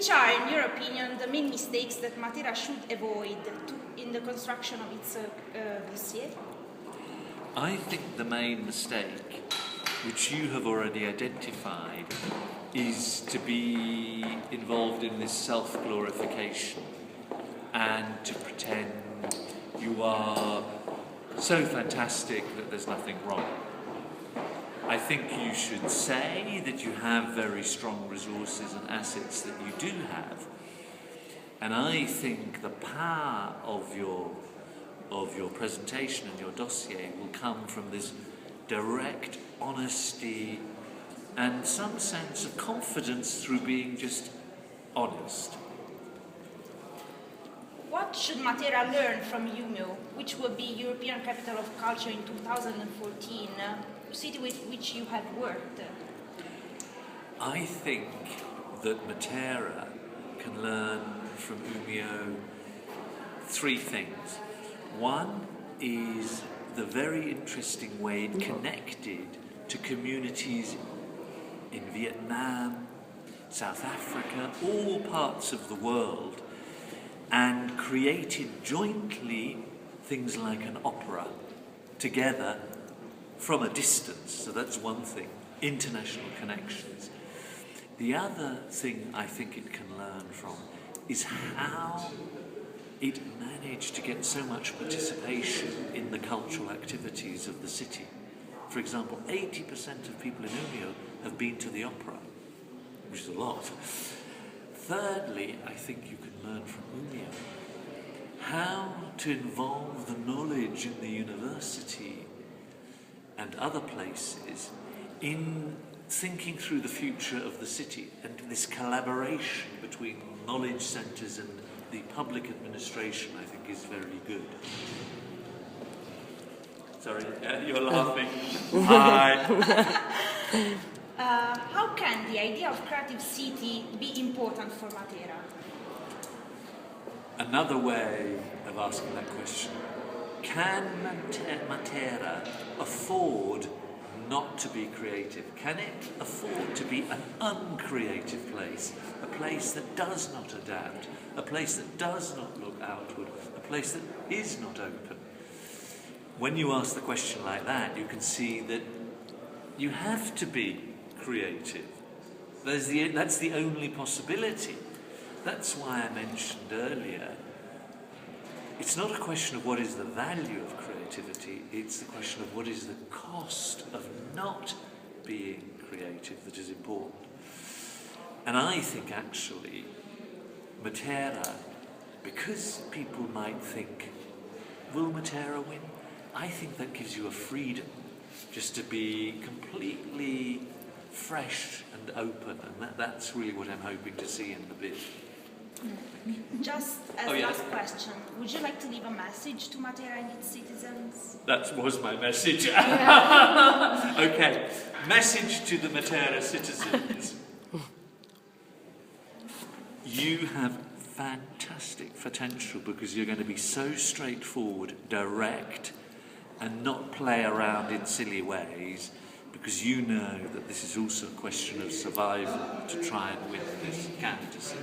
Which are, in your opinion, the main mistakes that Matera should avoid in the construction of its dossier? I think the main mistake, which you have already identified, is to be involved in this self-glorification and to pretend you are so fantastic that there's nothing wrong. I think you should say that you have very strong resources and assets that you do have. And I think the power of your presentation and your dossier will come from this direct honesty and some sense of confidence through being just honest. What should Matera learn from UMIO, which will be European Capital of Culture in 2014, city with which you have worked? I think that Matera can learn from UMIO three things. One is the very interesting way it connected to communities in Vietnam, South Africa, all parts of the world, and created jointly things like an opera together from a distance. So that's one thing, international connections. The other thing I think it can learn from is how it managed to get so much participation in the cultural activities of the city. For example, 80% of people in UMIO have been to the opera, which is a lot. Thirdly, I think you can learn from UMIO how to involve the knowledge in the university and other places in thinking through the future of the city, and this collaboration between knowledge centres and the public administration, I think, is very good. Sorry, you're laughing. Hi. How can the idea of creative city be important for Matera? Another way of asking that question: can Matera afford not to be creative? Can it afford to be an uncreative place? A place that does not adapt, a place that does not look outward, a place that is not open? When you ask the question like that, you can see that you have to be creative. That's the only possibility. That's why I mentioned earlier, it's not a question of what is the value of creativity, it's the question of what is the cost of not being creative that is important. And I think actually Matera, because people might think, will Matera win? I think that gives you a freedom just to be completely fresh and open, and that's really what I'm hoping to see in the bid. Just as last question, would you like to leave a message to Matera and its citizens? That was my message. Okay, message to the Matera citizens. You have fantastic potential because you're going to be so straightforward, direct, and not play around in silly ways, because you know that this is also a question of survival to try and win this candidacy.